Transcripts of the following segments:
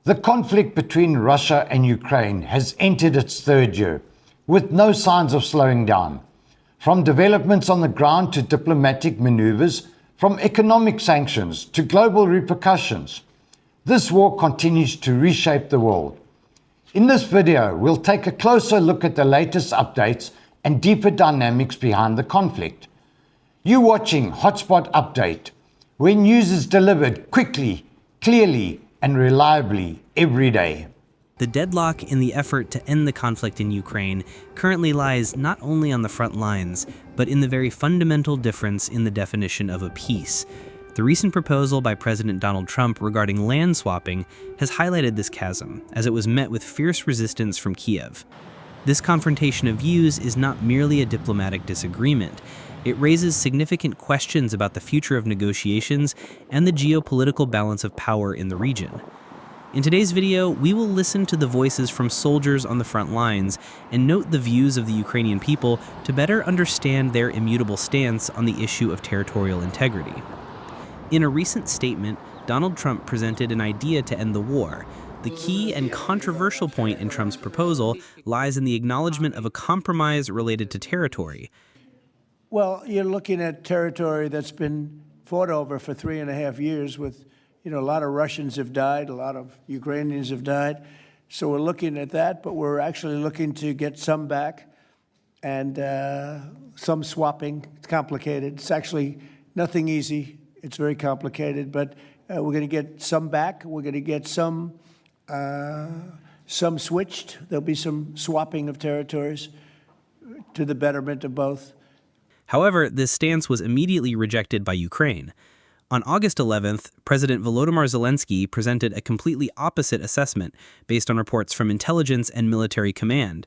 The conflict between Russia and Ukraine has entered its third year, with no signs of slowing down. From developments on the ground to diplomatic maneuvers, from economic sanctions to global repercussions, this war continues to reshape the world. In this video, we'll take a closer look at the latest updates and deeper dynamics behind the conflict. You're watching Hotspot Update, where news is delivered quickly, clearly, and reliably every day. The deadlock in the effort to end the conflict in Ukraine currently lies not only on the front lines, but in the very fundamental difference in the definition of a peace. The recent proposal by President Donald Trump regarding land swapping has highlighted this chasm, as it was met with fierce resistance from Kyiv. This confrontation of views is not merely a diplomatic disagreement. It raises significant questions about the future of negotiations and the geopolitical balance of power in the region. In today's video, we will listen to the voices from soldiers on the front lines and note the views of the Ukrainian people to better understand their immutable stance on the issue of territorial integrity. In a recent statement, Donald Trump presented an idea to end the war. The key and controversial point in Trump's proposal lies in the acknowledgement of a compromise related to territory. Well, you're looking at territory that's been fought over for 3.5 years with, a lot of Russians have died, a lot of Ukrainians have died. So we're looking at that, but we're actually looking to get some back and some swapping. It's complicated. It's actually nothing easy. It's very complicated, but we're going to get some back. We're going to get some switched. There'll be some swapping of territories to the betterment of both. However, this stance was immediately rejected by Ukraine. On August 11th, President Volodymyr Zelenskyy presented a completely opposite assessment based on reports from intelligence and military command.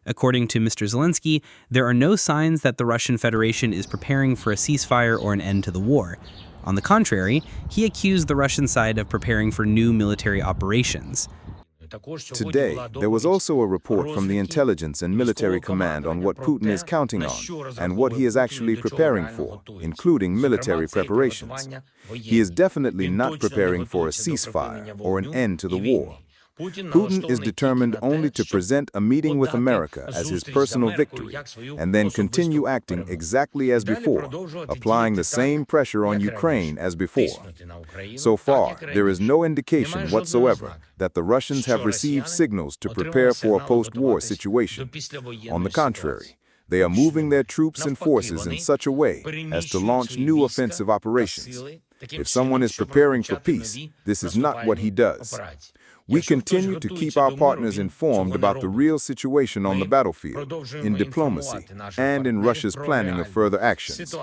According to Mr. Zelenskyy, there are no signs that the Russian Federation is preparing for a ceasefire or an end to the war. On the contrary, he accused the Russian side of preparing for new military operations. Today, there was also a report from the intelligence and military command on what Putin is counting on and what he is actually preparing for, including military preparations. He is definitely not preparing for a ceasefire or an end to the war. Putin is determined only to present a meeting with America as his personal victory and then continue acting exactly as before, applying the same pressure on Ukraine as before. So far, there is no indication whatsoever that the Russians have received signals to prepare for a post-war situation. On the contrary, they are moving their troops and forces in such a way as to launch new offensive operations. If someone is preparing for peace, this is not what he does. We continue to keep our partners informed about the real situation on the battlefield, in diplomacy, and in Russia's planning of further actions.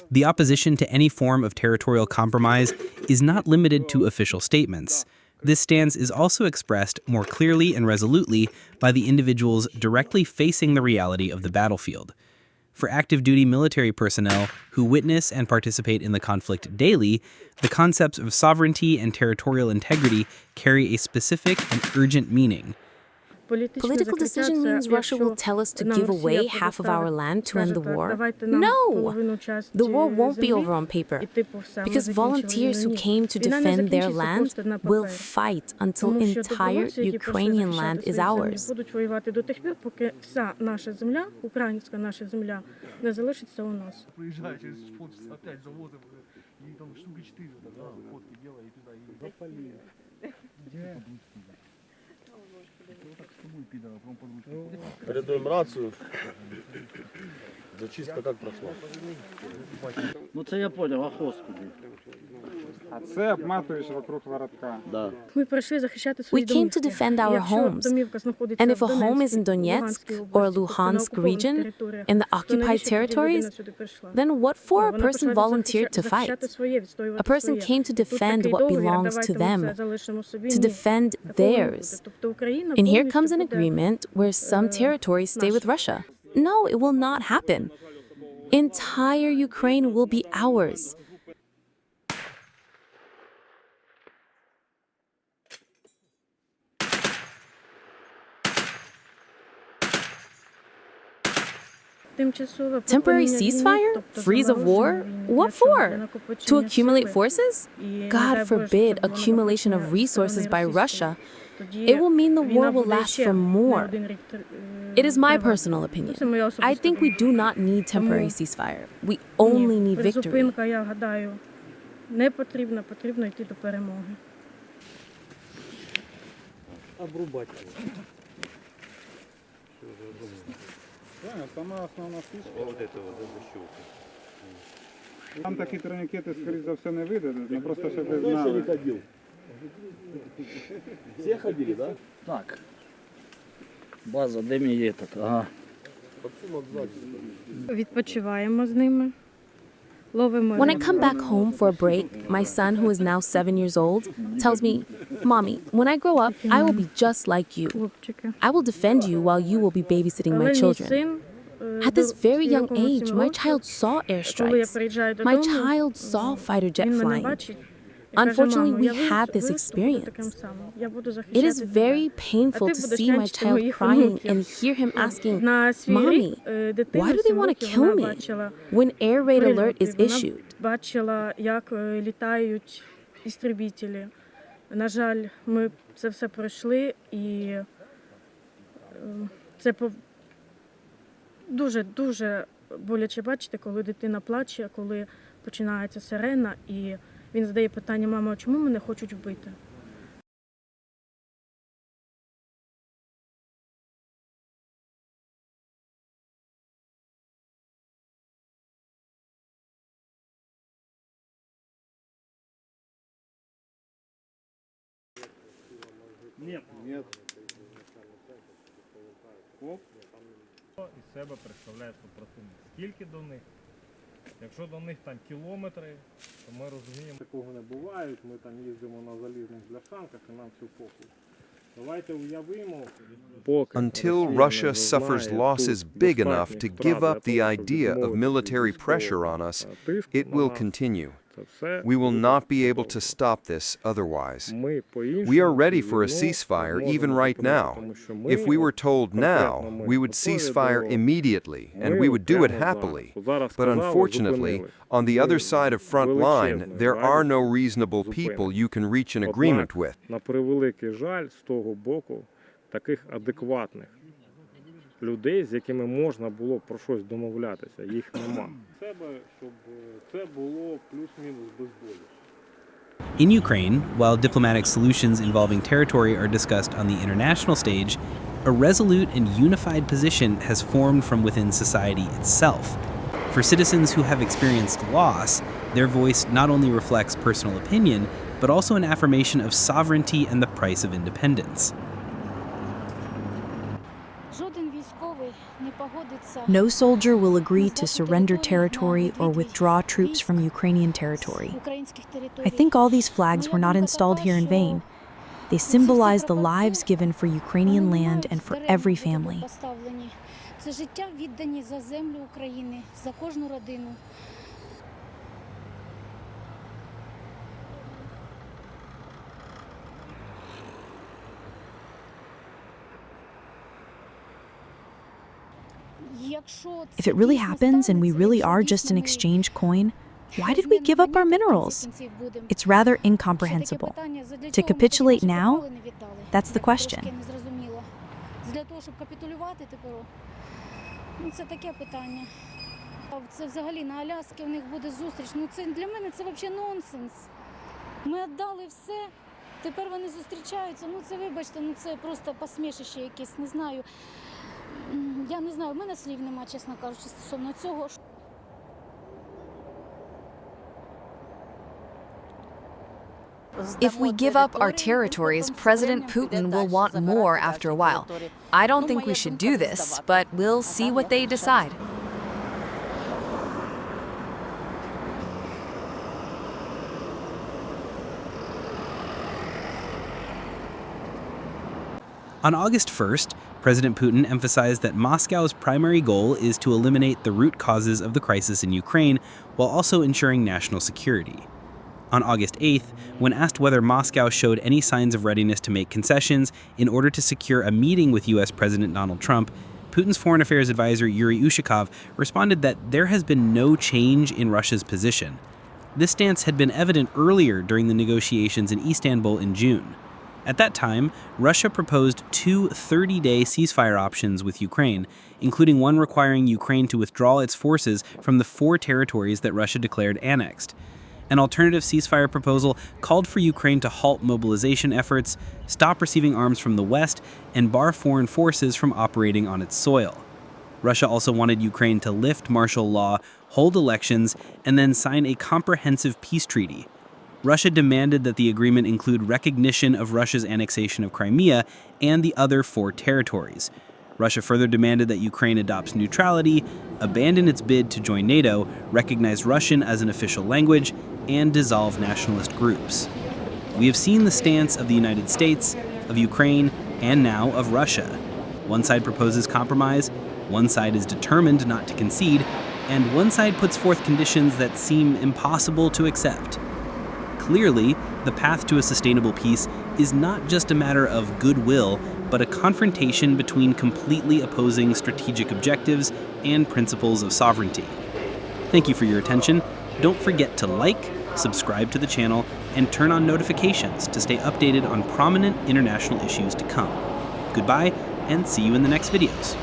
The opposition to any form of territorial compromise is not limited to official statements. This stance is also expressed more clearly and resolutely by the individuals directly facing the reality of the battlefield. For active-duty military personnel who witness and participate in the conflict daily, the concepts of sovereignty and territorial integrity carry a specific and urgent meaning. Political decision means Russia will tell us to give away half of our land to end the war? No! The war won't be over on paper, because volunteers who came to defend their land will fight until entire Ukrainian land is ours. Передаем рацию. Зачистка как прошла? Ну це я понял, а хвост куди? А це обматуєш вокруг воротка. Да. We came to defend our homes, and if a home is in Donetsk or Luhansk region, in the occupied territories, then what for a person volunteered to fight? A person came to defend what belongs to them, to defend theirs. And here comes an agreement where some territories stay with Russia. No, it will not happen. Entire Ukraine will be ours. Temporary ceasefire? Freeze of war? What for? To accumulate forces? God forbid accumulation of resources by Russia. It will mean the war will last for more. It is my personal opinion. I think we do not need temporary ceasefire. We only need victory. Сама основна фішка. Там такі турнікети, скоріш за все, не видадуть, ну просто щоб ви знали. Всі ходили, да? Так. База, де мій є тут? Ага. Відпочиваємо з ними. When I come back home for a break, my son, who is now 7 years old, tells me, "Mommy, when I grow up, I will be just like you. I will defend you while you will be babysitting my children." At this very young age, my child saw airstrikes. My child saw fighter jet flying. Unfortunately, we had this experience. It is very painful to see my child crying and hear him asking, "Mommy, why do they want to kill me?" when air raid alert is issued. Бачила, як літають істребітелі. На жаль, ми це все пройшли, і це дуже боляче бачити, коли дитина плаче, коли починається сирена, і він задає питання: "Мама, чому мене хочуть вбити?" Нет. Із себе представляє супротивник. Скільки до них? Якщо до них там кілометри, то ми розуміємо, такого не буває. Ми там їздимо на залізних бляшанках і нам все похуй. Давайте уявимо. Until Russia suffers losses big enough to give up the idea of military pressure on us, it will continue. We will not be able to stop this otherwise. We are ready for a ceasefire even right now. If we were told now, we would cease fire immediately and we would do it happily. But unfortunately, on the other side of front line, there are no reasonable people you can reach an agreement with. На превеликий жаль, з того боку, таких адекватних людей, з якими можна було про щось домовлятися, їх нема. Щоб це було плюс-мінус безболісно. In Ukraine, while diplomatic solutions involving territory are discussed on the international stage, a resolute and unified position has formed from within society itself. For citizens who have experienced loss, their voice not only reflects personal opinion, but also an affirmation of sovereignty and the price of independence. No soldier will agree to surrender territory or withdraw troops from Ukrainian territory. I think all these flags were not installed here in vain. They symbolize the lives given for Ukrainian land and for every family. If it really happens and we really are just an exchange coin, why did we give up our minerals? It's rather incomprehensible. To capitulate now? That's the question. Це взагалі на Аляскі у них буде зустріч. Ну це для мене це взагалі нонсенс. Ми віддали все, тепер вони зустрічаються. Ну це, вибачте, ну це просто посмішище якесь, не знаю. Я не знаю, в мене слів нема, чесно кажучи, стосовно цього. If we give up our territories, President Putin will want more after a while. I don't think we should do this, but we'll see what they decide. On August 1st, President Putin emphasized that Moscow's primary goal is to eliminate the root causes of the crisis in Ukraine while also ensuring national security. On August 8th, when asked whether Moscow showed any signs of readiness to make concessions in order to secure a meeting with U.S. President Donald Trump, Putin's foreign affairs advisor Yuri Ushakov responded that there has been no change in Russia's position. This stance had been evident earlier during the negotiations in Istanbul in June. At that time, Russia proposed two 30-day ceasefire options with Ukraine, including one requiring Ukraine to withdraw its forces from the 4 territories that Russia declared annexed. An alternative ceasefire proposal called for Ukraine to halt mobilization efforts, stop receiving arms from the West, and bar foreign forces from operating on its soil. Russia also wanted Ukraine to lift martial law, hold elections, and then sign a comprehensive peace treaty. Russia demanded that the agreement include recognition of Russia's annexation of Crimea and the other 4 territories. Russia further demanded that Ukraine adopts neutrality, abandon its bid to join NATO, recognize Russian as an official language, and dissolve nationalist groups. We have seen the stance of the United States, of Ukraine, and now of Russia. One side proposes compromise, one side is determined not to concede, and one side puts forth conditions that seem impossible to accept. Clearly, the path to a sustainable peace is not just a matter of goodwill, but a confrontation between completely opposing strategic objectives and principles of sovereignty. Thank you for your attention. Don't forget to like, subscribe to the channel, and turn on notifications to stay updated on prominent international issues to come. Goodbye, and see you in the next videos.